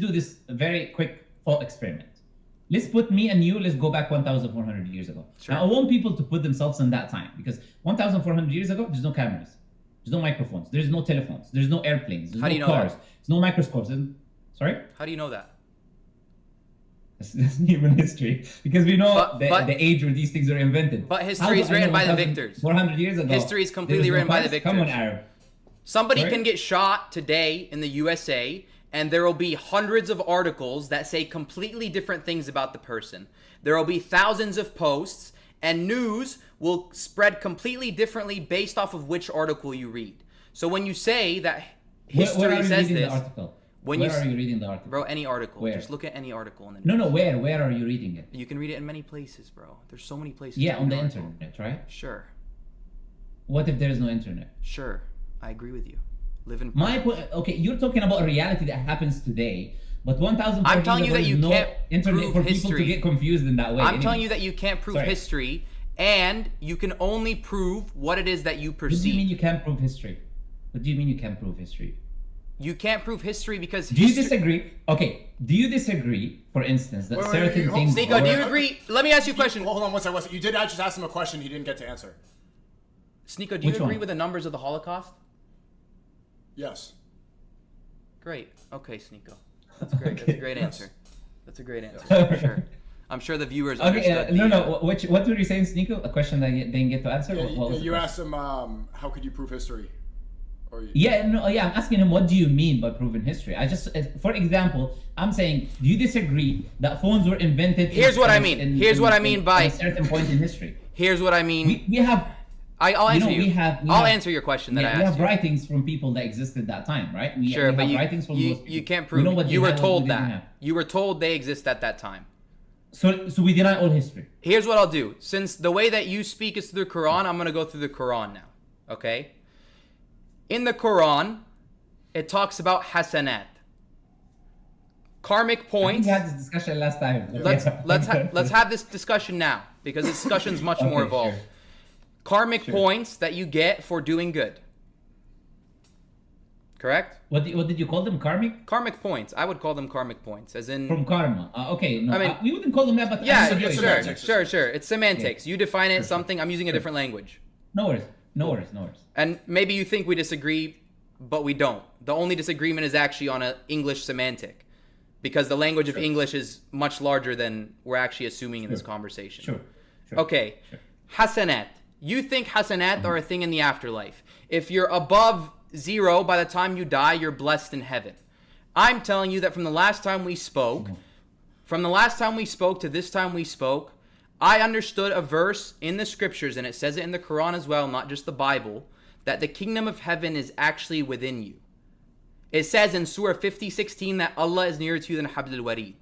do this very quick thought experiment. Let's put me and you, let's go back 1,400 years ago. Sure. Now, I want people to put themselves in that time, because 1,400 years ago, there's no cameras, there's no microphones, there's no telephones, there's no airplanes, there's no cars, there's no microscopes. Sorry? How do you know that? That's human history, because we know the age where these things were invented. But history is written by the victors. 400 years ago. History is completely written by the victors. Come on, Arab. Somebody can get shot today in the USA, and there will be hundreds of articles that say completely different things about the person. There will be thousands of posts, and news will spread completely differently based off of which article you read. So when you say that history where are you says reading this, the article? Where are you reading the article? Bro, any article. Where? Just look at any article in the news. No, where are you reading it? You can read it in many places, bro. There's so many places. Yeah, on the internet, right? Sure. What if there is no internet? Sure. I agree with you. Live in my point. Okay, you're talking about a reality that happens today, but 1,000. I'm telling you that you can't internet prove for people to get confused in that way. I'm telling you that you can't prove history, and you can only prove what it is that you perceive. What do you mean you can't prove history? What do you mean you can't prove history? You can't prove history because Do you disagree? Okay, do you disagree, for instance, that certain things... Nico, do you agree? Let me ask you a question. Hold on one second. You did just ask him a question he didn't get to answer. Sneeko, do you agree with the numbers of the Holocaust? Yes. Great. Okay, Sneeko. That's great. That's a great answer. That's a great answer. Sure. I'm sure the viewers understood. What were you saying, Sneeko? A question that you didn't get to answer? You asked him, how could you prove history? I'm asking him, what do you mean by proven history? For example, I'm saying, do you disagree that phones were invented? Here's what I mean. Here's what I mean by a certain point in history. Here's what I mean. We have. I'll answer you. I'll answer your question that I asked. We have writings from people that existed that time, right? Sure, but you can't prove it. You were told that. You were told they exist at that time. So we deny all history. Here's what I'll do. Since the way that you speak is through the Quran, I'm going to go through the Quran now. Okay? In the Quran, it talks about hasanat. Karmic points. We had this discussion last time. Let's have this discussion now, because this discussion is much more evolved. Sure. Karmic points that you get for doing good. Correct? What did you call them? Karmic? Karmic points. I would call them karmic points, as in from karma. Okay, no, I mean, we wouldn't call them that, but sure. It's semantics. Yeah. You define it something. I'm using a different language. No worries. And maybe you think we disagree, but we don't. The only disagreement is actually on an English semantic, because the language of English is much larger than we're actually assuming in this conversation. Sure. Okay. Hasanat. You think hasanat are a thing in the afterlife. If you're above 0, by the time you die, you're blessed in heaven. I'm telling you that from the last time we spoke, to this time we spoke, I understood a verse in the scriptures, and it says it in the Quran as well, not just the Bible, that the kingdom of heaven is actually within you. It says in Surah 50:16 that Allah is nearer to you than Habl al-Warid.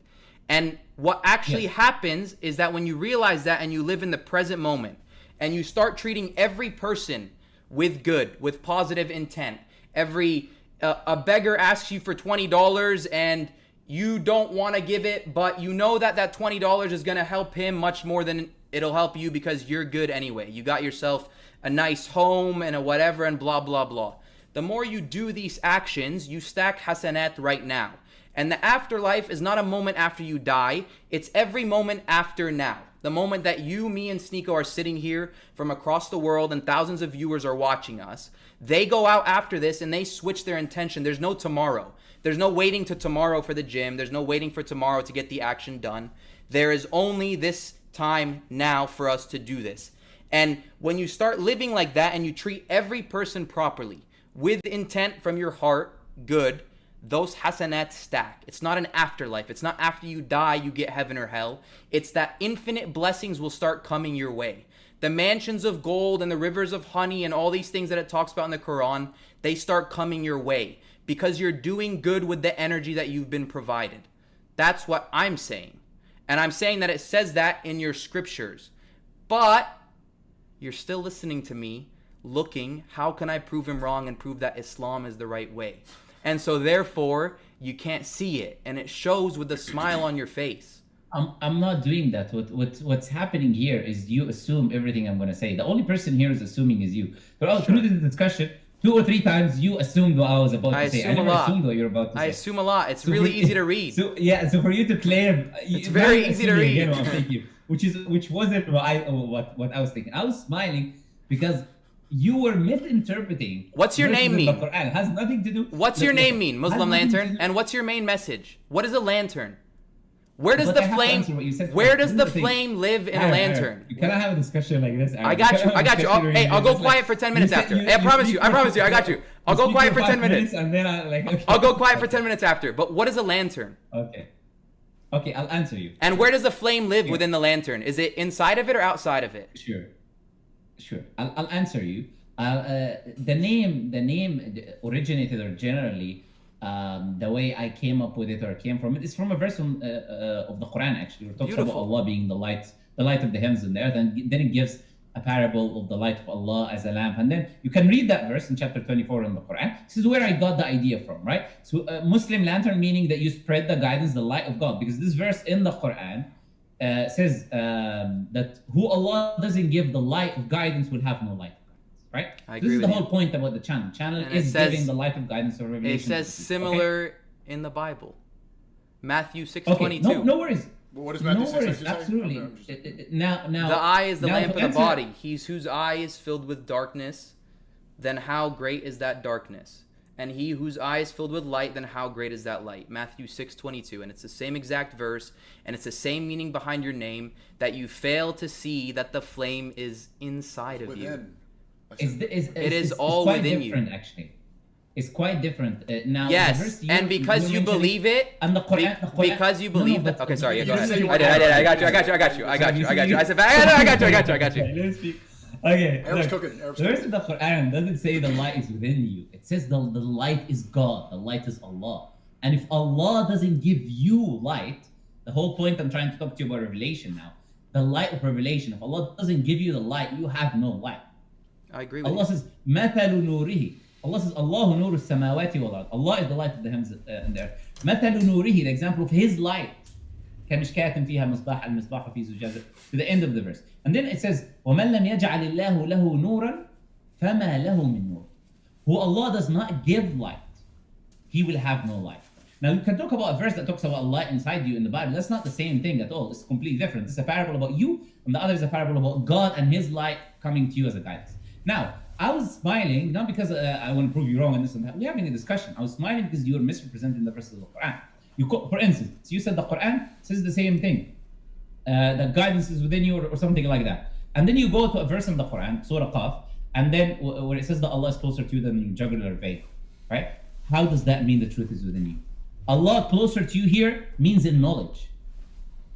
And what actually happens is that when you realize that and you live in the present moment, and you start treating every person with good, with positive intent, a beggar asks you for $20 and you don't want to give it, but you know that $20 is going to help him much more than it'll help you because you're good anyway. You got yourself a nice home and a whatever and blah, blah, blah. The more you do these actions, you stack hasanat right now. And the afterlife is not a moment after you die. It's every moment after now. The moment that you, me, and Sneeko are sitting here from across the world and thousands of viewers are watching us, they go out after this and they switch their intention. There's no tomorrow. There's no waiting to tomorrow for the gym. There's no waiting for tomorrow to get the action done. There is only this time now for us to do this. And when you start living like that and you treat every person properly, with intent from your heart, good, those hasanats stack. It's not an afterlife. It's not after you die you get heaven or hell. It's that infinite blessings will start coming your way. The mansions of gold and the rivers of honey and all these things that it talks about in the Quran, they start coming your way because you're doing good with the energy that you've been provided. That's what I'm saying. And I'm saying that it says that in your scriptures. But you're still listening to me, looking, how can I prove him wrong and prove that Islam is the right way? And so therefore, you can't see it. And it shows with a smile on your face. I'm not doing that. What's happening here is you assume everything I'm going to say. The only person here is assuming is you. But through this discussion, 2 or 3 times you assumed what I was about to say. I assume never a lot. assumed what you're about to say. I assume a lot. It's So really for- easy to read. So for you to claim, It's very now easy to assuming again read. what I'm thinking, which wasn't what I was thinking. I was smiling because you were misinterpreting. What's your verses name in the mean? Quran. It has nothing to do. What's your name mean, Has Muslim nothing to lantern? do- And what's your main message? What is a lantern? Where does But the I have to flame? answer what you said Where first. does This the is the thing. flame live in a Aaron, lantern? you cannot have a discussion like this. Aaron. I got you. cannot I have a got you. discussion where Hey, you're I'll go just quiet like- for 10 you minutes said after. you- Hey, I you promise speak you. I promise you. I got you. I'll you go speak quiet for 10 5 minutes. and then okay. I'll go quiet for 10 minutes after. But what is a lantern? Okay. Okay, I'll answer you. And where does the flame live within the lantern? Is it inside of it or outside of it? Sure. I'll answer you. The name originated, or generally, the way I came up with it or came from it is from a verse of the Quran. Actually, it talks about Beautiful. Allah being the light of the heavens and the earth, and then it gives a parable of the light of Allah as a lamp. And then you can read that verse in chapter 24 in the Quran. This is where I got the idea from, right? So Muslim lantern, meaning that you spread the guidance, the light of God, because this verse in the Quran says that who Allah doesn't give the light of guidance will have no light of guidance, right? I This agree is the with whole you. point about the channel. Channel And it is says- giving the light of guidance or revelation. It says to people, similar in the Bible. Matthew Okay, 6:22. okay. No worries. Well, what does Matthew No 6 worries, actually say? absolutely. Okay, I'm just- Now, The eye is the now lamp to of the answer- body. He's whose eye is filled with darkness, then how great is that darkness? And he whose eye is filled with light, then how great is that light? Matthew 6:22. And it's the same exact verse, and it's the same meaning behind your name, that you fail to see that the flame is inside of you. Within. It is all quite within you. different, actually. It's quite different. Now, the Yes, verse and because you mentioned- believe it, and the Quran, because you believe that. but- Okay, sorry. Yeah, go You ahead. said you I did. I got you. I got you. I said, I got you. Okay, let me speak. Okay, Arab's look, cooking, Arab's the verse in the Quran doesn't say the light is within you. It says the light is God. The light is Allah. And if Allah doesn't give you light, the whole point I'm trying to talk to you about revelation now, the light of revelation, if Allah doesn't give you the light, you have no light. I agree with Allah you. says, مَثَلُ نُورِهِ. Allah says, Allahu nuru samawati wal ard. Allah is the light of the heavens and the earth. مَثَلُ نُورِهِ, the example of His light. كمشكاة فيها مصباح المصباح في زجاجة, to the end of the verse. And then it says, وَمَنْ لَمْ يَجْعَلِ اللَّهُ لَهُ نُورًا فَمَا لَهُ مِنْ نُورٍ. Who Allah does not give light, he will have no light. Now you can talk about a verse that talks about light inside you in the Bible. That's not the same thing at all. It's completely different. This is a parable about you, and the other is a parable about God and His light coming to you as a guidance. Now, I was smiling, not because I want to prove you wrong and this and that. We're having a discussion. I was smiling because you were misrepresenting the verses of the Quran. For instance, you said the Quran says the same thing. That guidance is within you or something like that. And then you go to a verse in the Quran, Surah Qaf, and then where it says that Allah is closer to you than your jugular vein, right? How does that mean the truth is within you? Allah closer to you here means in knowledge.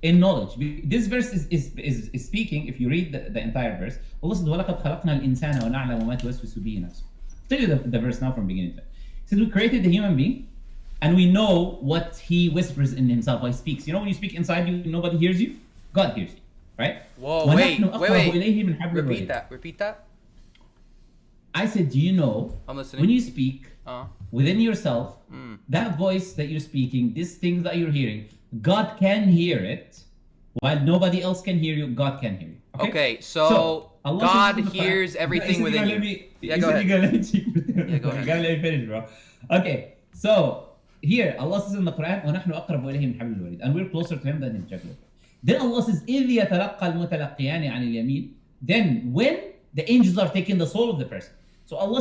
In knowledge. This verse is speaking, if you read the entire verse, Allah says, وَلَقَدْ خَلَقْنَا الْإِنسَانَ وَنَعْلَمُ مَا تُوَسْوِسُ بِهِ نَفْسُهُ. Tell you the verse now from beginning to end. He says, we created the human being, and we know what he whispers in himself, what he speaks. You know when you speak inside you, nobody hears you? God hears you, right? Whoa, wait. وَنَحْنُ أَقْرَبُ إِلَيْهِ مِنْ حَبْلِ Repeat الْوَرِيدِ. Repeat that. I said, do you know, I'm listening. when you speak Uh, within yourself, that voice that you're speaking, these things that you're hearing, God can hear it, while nobody else can hear you, God can hear you. Okay, so Allah God says in the Quran- hears everything You said within you're you. gonna let me- Yeah, you go said ahead. you're gonna let me speak. Yeah, go ahead. You gotta let me finish, bro. Okay, so here Allah says in the Quran, وَنَحْنُ أَقْرَبُ إِلَيْهِ مِنْ حَبْلِ الْوَرِيدِ, and we're closer to Him than His jugular. Then Allah says, إِذْ يَتَلَقَّى الْمُتَلَقِّيَانِ عَنِ الْيَمِينِ. Then when the angels are taking the soul of the person. So Allah says,